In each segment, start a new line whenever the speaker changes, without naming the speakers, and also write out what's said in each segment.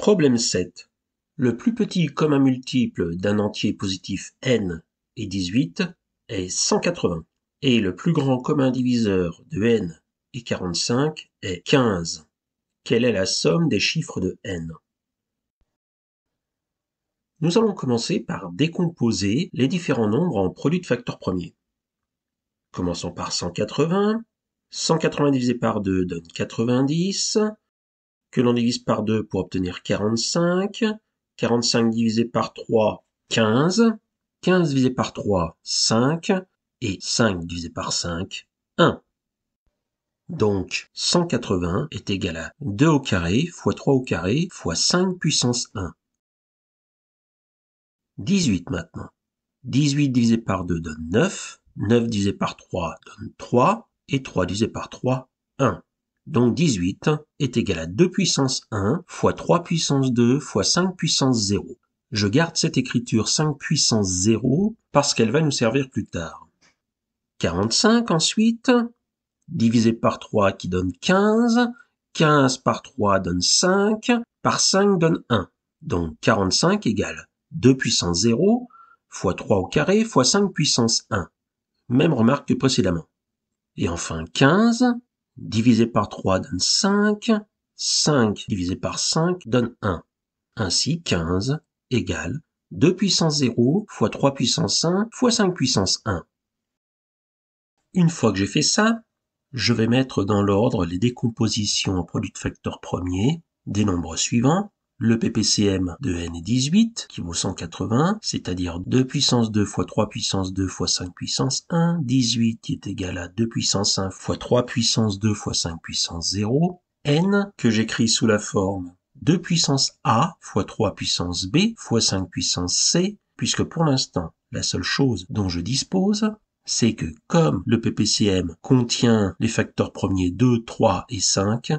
Problème 7. Le plus petit commun multiple d'un entier positif n et 18 est 180, et le plus grand commun diviseur de n et 45 est 15. Quelle est la somme des chiffres de n? Nous allons commencer par décomposer les différents nombres en produits de facteurs premiers. Commençons par 180. 180 divisé par 2 donne 90, que l'on divise par 2 pour obtenir 45. 45 divisé par 3, 15. 15 divisé par 3, 5. Et 5 divisé par 5, 1. Donc, 180 est égal à 2 au carré fois 3 au carré fois 5 puissance 1. 18 maintenant. 18 divisé par 2 donne 9. 9 divisé par 3 donne 3. Et 3 divisé par 3, 1. Donc 18 est égal à 2 puissance 1 fois 3 puissance 2 fois 5 puissance 0. Je garde cette écriture 5 puissance 0 parce qu'elle va nous servir plus tard. 45 ensuite, divisé par 3 qui donne 15. 15 par 3 donne 5, par 5 donne 1. Donc 45 égale 2 puissance 0 fois 3 au carré fois 5 puissance 1. Même remarque que précédemment. Et enfin 15, divisé par 3 donne 5, 5 divisé par 5 donne 1. Ainsi 15 égale 2 puissance 0 fois 3 puissance 1 fois 5 puissance 1. Une fois que j'ai fait ça, je vais mettre dans l'ordre les décompositions en produits de facteurs premiers des nombres suivants. Le PPCM de n est 18, qui vaut 180, c'est-à-dire 2 puissance 2 fois 3 puissance 2 fois 5 puissance 1, 18 qui est égal à 2 puissance 1 fois 3 puissance 2 fois 5 puissance 0, n que j'écris sous la forme 2 puissance a fois 3 puissance b fois 5 puissance c, puisque pour l'instant, la seule chose dont je dispose, c'est que comme le PPCM contient les facteurs premiers 2, 3 et 5,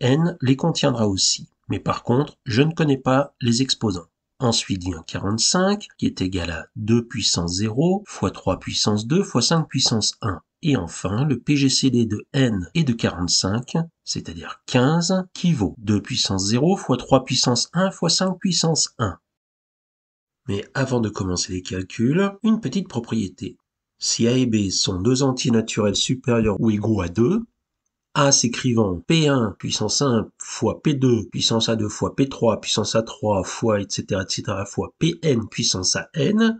n les contiendra aussi. Mais par contre, je ne connais pas les exposants. Ensuite vient 45, qui est égal à 2 puissance 0 fois 3 puissance 2 fois 5 puissance 1. Et enfin, le PGCD de n et de 45, c'est-à-dire 15, qui vaut 2 puissance 0 fois 3 puissance 1 fois 5 puissance 1. Mais avant de commencer les calculs, une petite propriété. Si a et b sont deux entiers naturels supérieurs ou égaux à 2, a s'écrivant P1 puissance 1 fois P2 puissance A2 fois P3 puissance A3 fois etc. fois Pn puissance An,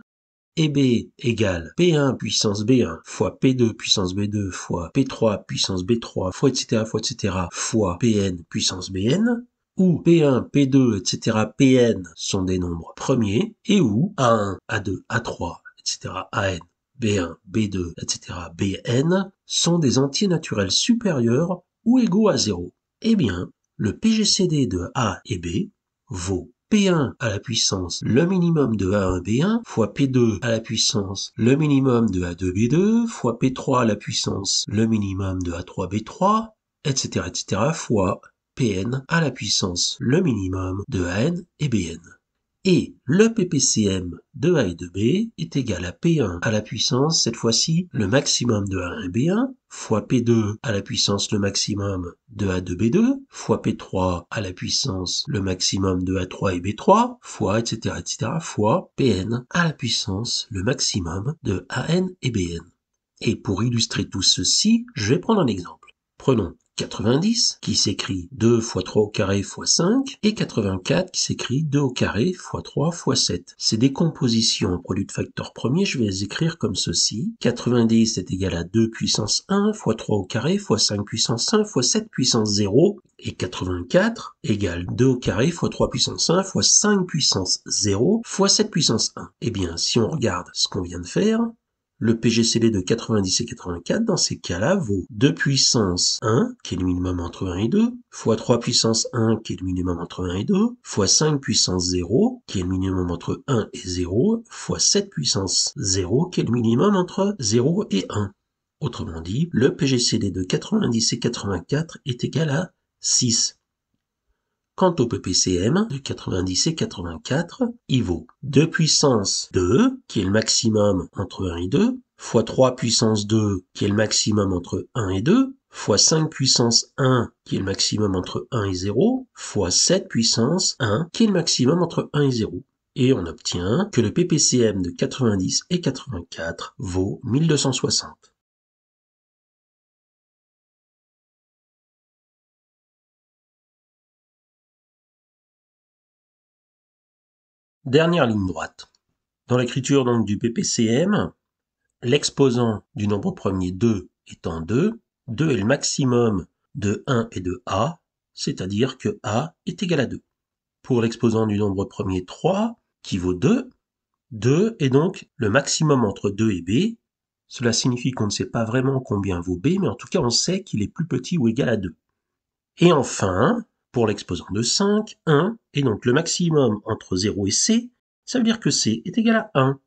et B égale P1 puissance B1 fois P2 puissance B2 fois P3 puissance B3 fois etc. fois Pn puissance Bn, où P1, P2, etc. Pn sont des nombres premiers, et où A1, A2, A3, etc. An, B1, B2, etc. Bn sont des entiers naturels supérieurs ou égaux à 0. Eh bien, le PGCD de A et B vaut P1 à la puissance le minimum de A1 B1 fois P2 à la puissance le minimum de A2 B2 fois P3 à la puissance le minimum de A3 B3, etc. fois Pn à la puissance le minimum de An et Bn. Et le PPCM de A et de B est égal à P1 à la puissance, cette fois-ci, le maximum de A1 et B1, fois P2 à la puissance le maximum de A2 B2, fois P3 à la puissance le maximum de A3 et B3, fois etc. fois Pn à la puissance le maximum de An et Bn. Et pour illustrer tout ceci, je vais prendre un exemple. Prenons 90 qui s'écrit 2 fois 3 au carré fois 5 et 84 qui s'écrit 2 au carré fois 3 fois 7. Ces décompositions en produits de facteurs premiers, je vais les écrire comme ceci. 90 est égal à 2 puissance 1 fois 3 au carré fois 5 puissance 1 fois 7 puissance 0 et 84 égale 2 au carré fois 3 puissance 1 fois 5 puissance 0 fois 7 puissance 1. Eh bien, si on regarde ce qu'on vient de faire, le PGCD de 90 et 84, dans ces cas-là, vaut 2 puissance 1, qui est le minimum entre 1 et 2, fois 3 puissance 1, qui est le minimum entre 1 et 2, fois 5 puissance 0, qui est le minimum entre 1 et 0, fois 7 puissance 0, qui est le minimum entre 0 et 1. Autrement dit, le PGCD de 90 et 84 est égal à 6. Quant au PPCM de 90 et 84, il vaut 2 puissance 2, qui est le maximum entre 1 et 2, fois 3 puissance 2, qui est le maximum entre 1 et 2, fois 5 puissance 1, qui est le maximum entre 1 et 0, fois 7 puissance 1, qui est le maximum entre 1 et 0. Et on obtient que le ppcm de 90 et 84 vaut 1260. Dernière ligne droite. Dans l'écriture donc du ppcm, l'exposant du nombre premier 2 étant 2, 2 est le maximum de 1 et de A, c'est-à-dire que A est égal à 2. Pour l'exposant du nombre premier 3, qui vaut 2, 2 est donc le maximum entre 2 et B. Cela signifie qu'on ne sait pas vraiment combien vaut B, mais en tout cas on sait qu'il est plus petit ou égal à 2. Et enfin, pour l'exposant de 5, 1 est donc le maximum entre 0 et C, ça veut dire que C est égal à 1.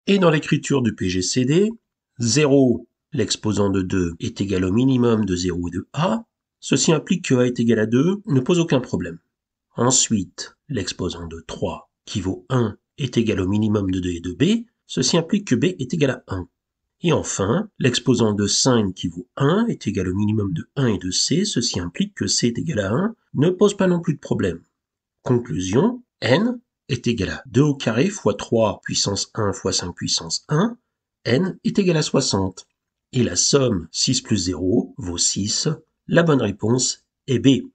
Et dans l'écriture du PGCD, 0, l'exposant de 2, est égal au minimum de 0 et de A. Ceci implique que A est égal à 2 ne pose aucun problème. Ensuite, l'exposant de 3, qui vaut 1, est égal au minimum de 2 et de B. Ceci implique que B est égal à 1. Et enfin, l'exposant de 5 qui vaut 1 est égal au minimum de 1 et de C. Ceci implique que C est égal à 1 ne pose pas non plus de problème. Conclusion, n est égal à 2 au carré fois 3 puissance 1 fois 5 puissance 1, n est égal à 60. Et la somme 6 plus 0 vaut 6. La bonne réponse est B.